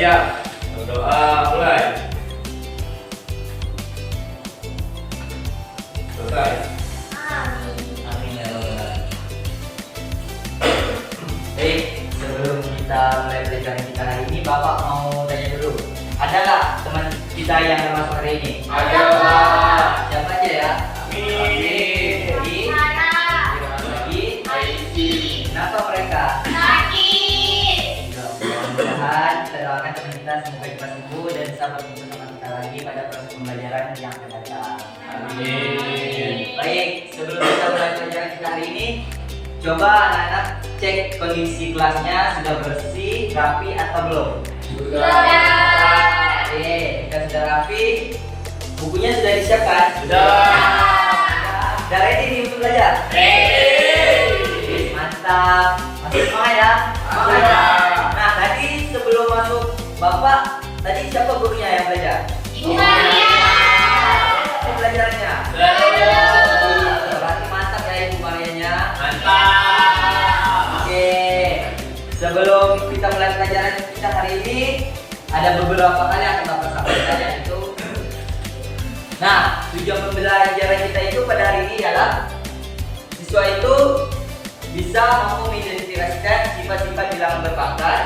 siap. Berdoa mulai. Selesai. Amin ya Allah. Baik, sebelum kita mulai pelajaran kita hari ini, Bapak mau tanya dulu. Ada nggak teman kita yang masuk hari ini? Ada, Pak. Siapa aja ya? Amin. Jadi, lagi. Kenapa mereka? Mudah-mudahan kita doakan teman kita semoga cepat sembuh dan bisa bertemu sama kita lagi pada proses pembelajaran yang akan datang. Amin. Baik, sebelum kita mulai pelajaran kita hari ini, coba anak-anak cek kondisi kelasnya sudah bersih, rapi atau belum? Oke, jika sudah rapi, bukunya sudah disiapkan? Sudah ready nih untuk belajar? Mantap, masih semangat ya? Nah, tadi sebelum masuk Bapak, tadi siapa gurunya yang belajar? Pelajarannya? Berarti mantap ya Ibu Marianya. Oke, sebelum kita mulai pelajaran kita hari ini, ada beberapa hal yang akan Bapak sampaikan yaitu, nah, tujuan pembelajaran kita itu pada hari ini adalah siswa itu bisa mampu mengidentifikasikan sifat-sifat bilangan berpangkat,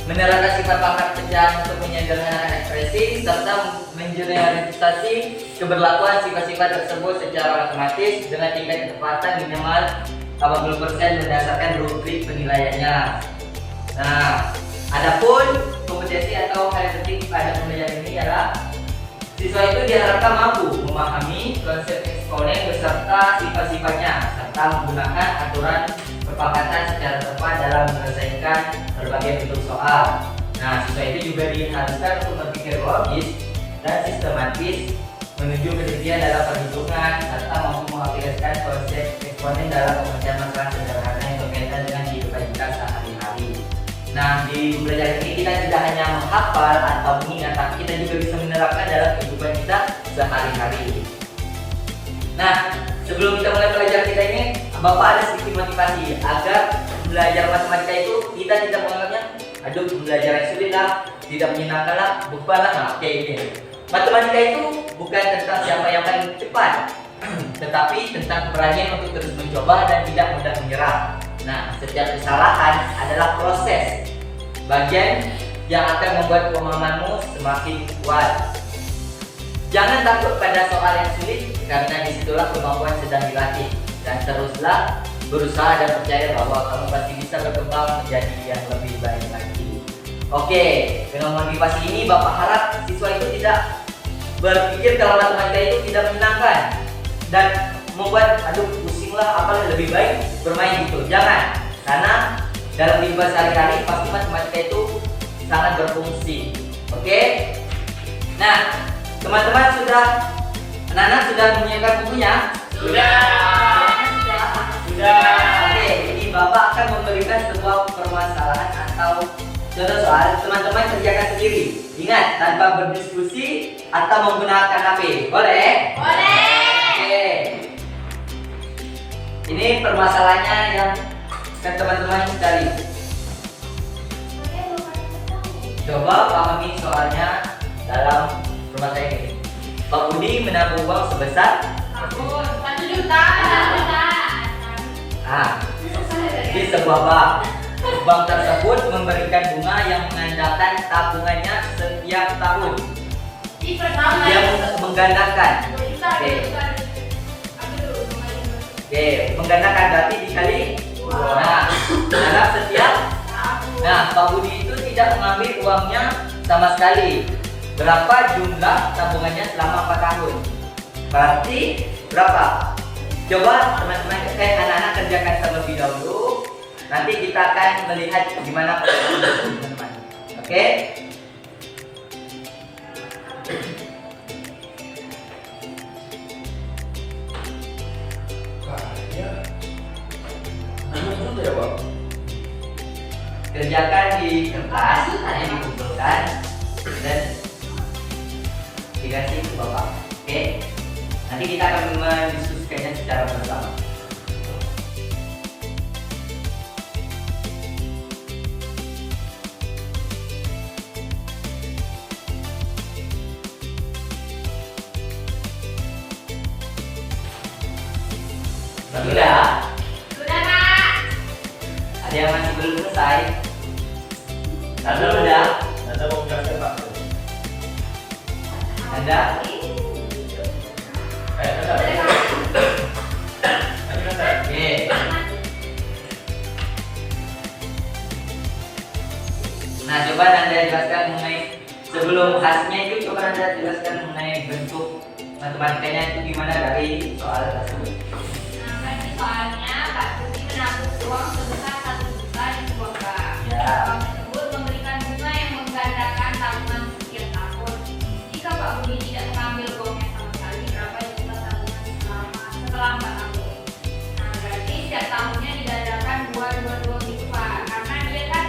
menerangkan sifat pangkat pecahan untuk menyederhanakan ekspresi, serta mengeneralisasi keberlakuan sifat-sifat tersebut secara matematis dengan tingkat ketepatan minimal 80% berdasarkan rubrik penilaiannya. Nah, adapun kompetensi atau hal yang penting pada pembelajaran ini adalah siswa itu diharapkan mampu memahami konsep eksponen beserta sifat-sifatnya serta menggunakan aturan perpangkatan secara tepat dalam menyelesaikan berbagai bentuk soal. Nah, siswa itu juga diharuskan untuk berpikir logis dan sistematis menuju kedisiplinan dalam perhitungan serta mampu mengaplikasikan konsep eksponen dalam pemecahan masalah sederhana yang berkaitan dengan kehidupan kita sehari-hari. Nah, di pembelajaran ini kita tidak hanya menghafal atau mengingat, tapi kita juga bisa menerapkan dalam kehidupan kita sehari-hari. Nah, sebelum kita mulai pelajaran kita ini, Bapak ada sedikit motivasi agar belajar matematika itu kita tidak menganggapnya, aduh pembelajaran sulit lah, tidak menyenangkan lah, beban lah. Nah, oke ini. Matematika itu bukan tentang siapa yang paling cepat, tetapi tentang keberanian untuk terus mencoba dan tidak mudah menyerah. Nah, setiap kesalahan adalah proses, bagian yang akan membuat pemahamanmu semakin kuat. Jangan takut pada soal yang sulit, karena disitulah kemampuan sedang dilatih. Dan teruslah berusaha dan percaya bahwa kamu pasti bisa berkembang menjadi yang lebih baik lagi. Oke, dengan motivasi ini Bapak harap siswa itu tidak berpikir kalau matematika itu tidak menyenangkan dan membuat aduh pusing lah, apalah lebih baik bermain gitu. Jangan, karena dalam kehidupan sehari-hari pasti matematika itu sangat berfungsi. Oke? Nah, teman-teman anak-anak sudah menyiapkan bukunya? Sudah. Oke, jadi Bapak akan memberikan sebuah permasalahan atau contoh soal, teman-teman kerjakan sendiri. Ingat, tanpa berdiskusi atau menggunakan HP. Boleh? Oke. Ini permasalahannya yang teman-teman cari. Coba pahami soalnya dalam permasalahan ini. Pak Budi menabung uang sebesar 1 juta. Di sebuah bank. Bank tersebut memberikan bunga yang menandakan tabungannya setiap tahun. Dia menggandakan. Oke, menggandakan berarti dikali. Nah, dalam setiap. Nah, Pak Budi itu tidak mengambil uangnya sama sekali. Berapa jumlah tabungannya selama 4 tahun? Berarti berapa? Coba teman-teman anak-anak kerjakan terlebih dahulu. Nanti kita akan melihat gimana teman-teman. Oke? Kerjakan di kertas, hanya dikumpulkan dan dikasih ke Bapak. Oke? Nanti kita akan mendiskusikannya secara bersama. Sudah. Sudah, Kak. Ada yang masih belum selesai? Lalu udah. Anda mau menjelaskan Pak? Anda? Anda. Anda. Oke. Nah, coba Anda jelaskan mengenai sebelum hasilnya itu, coba Anda jelaskan mengenai bentuk matematikanya itu gimana dari soal tersebut. Nah, kan di soalnya Kak Susi menabung uang sebesar 1 juta di sebuah bank. Ya. Bank tersebut memberikan bunga yang menggandakan tabungan setiap tahun. Jika Pak Budi tidak mengambil uangnya sama sekali, berapa jumlah tabungan setelah 4 tahun? Nah, berarti setiap tahunnya digandakan 2 gitu Pak. Karena dia kan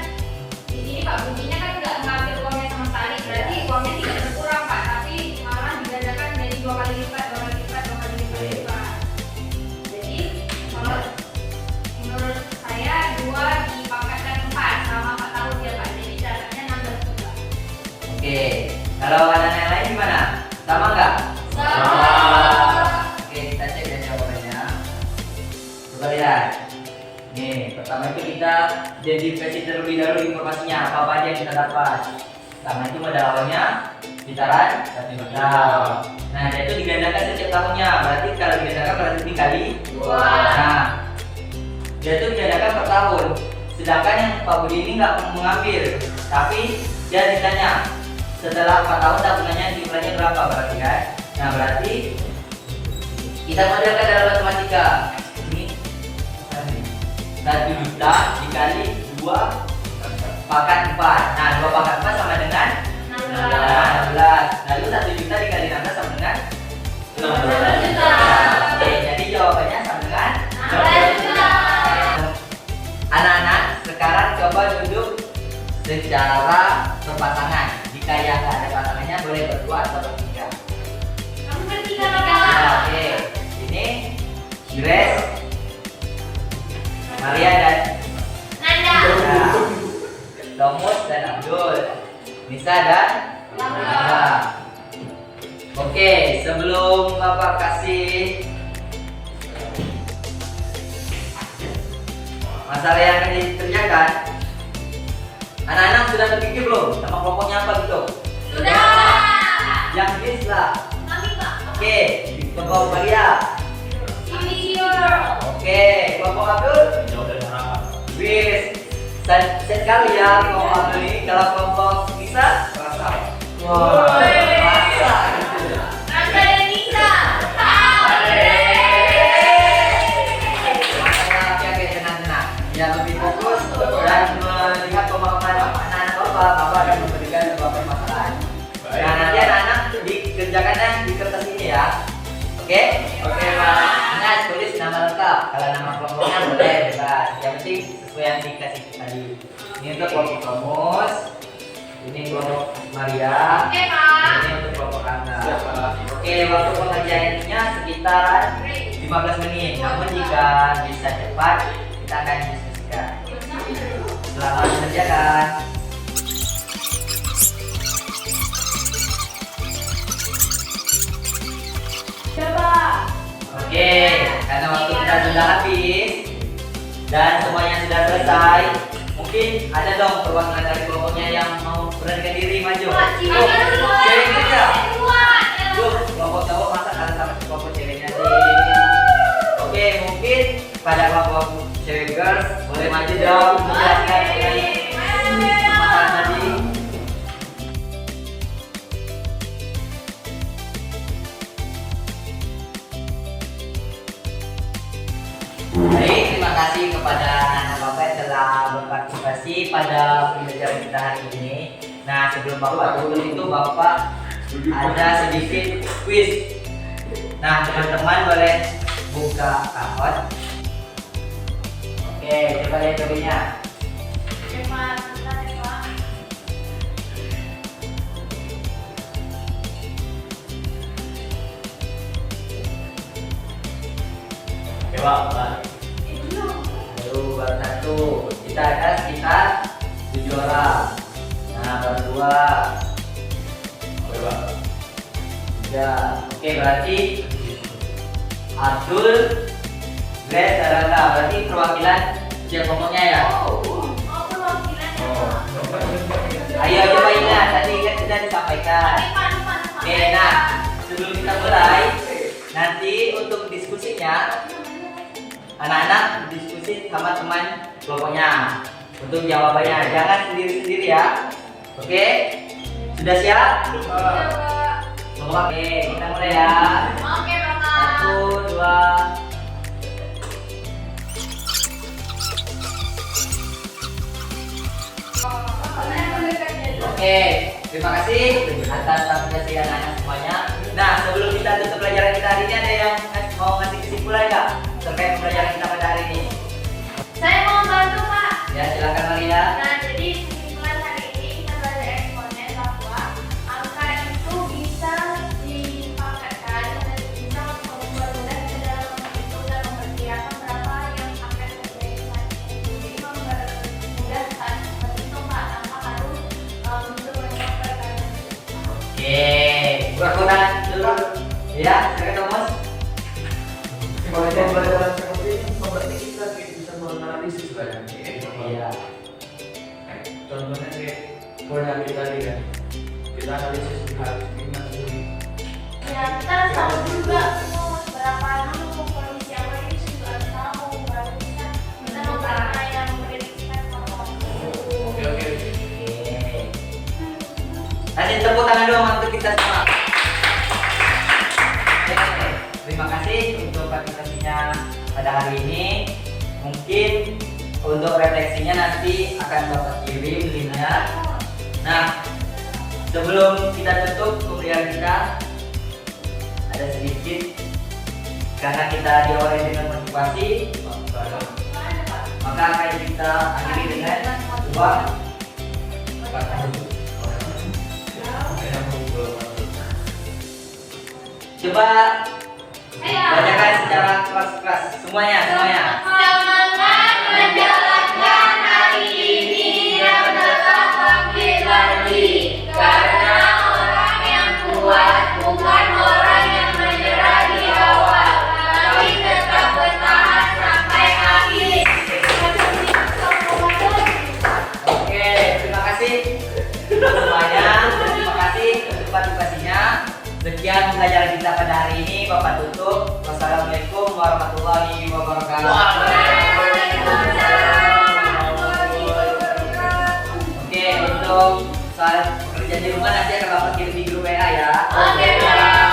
di sini Pak Budinya kan nggak mengambil uangnya sama sekali, berarti uangnya tidak berkurang Pak, tapi malah digandakan jadi 2 kali lipat, 2 kali lipat, 2 kali lipat gitu, Pak. Jadi kalau menurut saya 2 dipangkatkan 4 selama 4 tahun ya Pak, jadi caranya 16 juta. Oke. Kalau anak yang lain gimana? Sama nggak? Sama. Oke, kita cek ya jawabannya. Coba lihat. Nih, pertama itu kita identifikasi terlebih dahulu informasinya, apa aja yang kita dapat. Pertama itu modal awalnya sekitaran 1 juta. Nah, dia itu digandakan setiap tahunnya. Berarti kalau digandakan berarti dikali 2. Nah, dia itu digandakan per tahun. Sedangkan yang Pak Budi ini nggak mengambil, tapi dia ditanya setelah 4 tahun tabungannya jumlahnya berapa berarti kan? Nah, berarti kita modelkan dalam matematika. Ini 1 juta dikali 2 pangkat 4. Nah, 2 pangkat 4 sama dengan 16. Lalu 1 juta dikali 16 sama dengan 16 juta. Oke, jadi jawabannya sama dengan 16 juta. Anak-anak, sekarang coba duduk secara berpasangan. Jika yang nggak ada pasangannya boleh berdua atau bertiga. Kamu bertiga Nah, Kak. oke, ini Grace, Maria dan Nanda. Tomus dan Abdul, Nisa dan Laura. Oke, sebelum Bapak kasih masalah yang akan dikerjakan, anak-anak sudah terpikir belum nama kelompoknya apa gitu? Sudah. Yang bis lah. Kami Pak. Oke, kelompok Maria. Kami girl. Oke, kelompok Abdul. Jauh dari harapan. Bis. Set sekali ya kelompok Abdul ini. Kalau kelompok Nisa, Rasa. wah, masa gitu. Nanda dan Nisa. Oke, tenang-tenang. Ya, lebih fokus dan melihat pemahaman anak-anak Bapak akan memberikan beberapa permasalahan. Nah, nanti anak-anak dikerjakannya di kertas ini ya. Oke? Oke, Pak. Ingat tulis nama lengkap. Kalau nama kelompoknya boleh bebas. Yang penting sesuai yang dikasih tadi. Ini untuk kelompok Tomus. Ini kelompok Maria. Oke Pak. Ini untuk kelompok Anda. Siap, Pak. Oke, waktu pengerjaannya sekitar 15 menit. Namun jika bisa cepat, kita akan diskusikan. Selamat mengerjakan. Coba. Oke, karena waktu kita sudah habis dan semuanya sudah selesai, mungkin ada dong perwakilan dari kelompoknya yang mau beranikan diri maju. Cewek kerja. Yuk, kelompok cowok masa kalian sama kelompok ceweknya sih? Oke, mungkin pada kelompok cewek girls boleh maju dong menjelaskan mengenai masalah tadi. Baik, terima kasih kepada anak Bapak yang telah berpartisipasi pada pembelajaran kita hari ini. Nah, sebelum Bapak tutup itu Bapak ada sedikit quiz. Nah, teman-teman boleh buka akun. Oke, coba lihat jawabnya. Oke, Pak. Baru satu. Kita ada sekitar 7 orang. Nah, baru 2. Oke, Pak. 3. Oke, berarti Abdul, Grace dan Rangga. Berarti perwakilan siap ngomongnya ya. Oh, perwakilan ya. Ayo coba ingat, tadi kan sudah disampaikan. Oke, nah sebelum kita mulai, nanti untuk diskusinya anak-anak diskusi sama teman kelompoknya untuk jawabannya, jangan sendiri-sendiri ya. Oke, sudah siap? Oke, kita mulai ya. Oke, Bapak. 1, 2. Oke, terima kasih atas partisipasi anak-anak semuanya. Nah, sebelum kita tutup pelajaran kita hari ini, ada yang mau ngasih kesimpulan nggak terkait pelajaran kita pada hari ini? Saya mau bantu, Pak. Ya, silakan Maria. Nah, jadi kesimpulan hari ini kita belajar eksponen bahwa angka itu bisa dipaketkan dan bisa mempermudah ke dalam menghitung dan memperkirakan berapa yang akan terjadi nanti. Jadi mempermudah saat menghitung Pak, tanpa harus untuk memperkirakan. Oke, kurang dulu. Ya, silakan Thomas. Kalau pelajaran seperti ini berarti kita bisa menganalisis banyak. Iya. Contohnya kayak kalau kita lihat, kita analisis harus gimana sih? Ya, kita harus tahu juga berapa dulu kondisi apa ini juga harus tahu baru bisa kita memperkirakan yang memprediksikan Oke. Oke. Kasih tepuk tangan dong untuk kita semua. Oke, terima kasih untuk partisipasinya pada hari ini. Mungkin untuk refleksinya nanti akan Bapak kirim linknya. Nah, sebelum kita tutup pemberian kita, ada sedikit karena kita diawali dengan motivasi, maka akan kita akhiri dengan uang. Coba bacakan secara keras-keras semuanya. Semangat menjalankan hari ini dan tetap bangkit lagi, karena orang yang kuat bukan orang yang menyerah di awal, tapi tetap bertahan sampai akhir. Oke, terima kasih untuk semuanya. Terima kasih untuk partisipasinya. Sekian pelajaran kita pada hari ini. Bapak tutup. Wassalamualaikum warahmatullahi wabarakatuh. Oke, untuk soal pekerjaan di rumah nanti akan Bapak kirim di grup WA ya. Oke, Pak.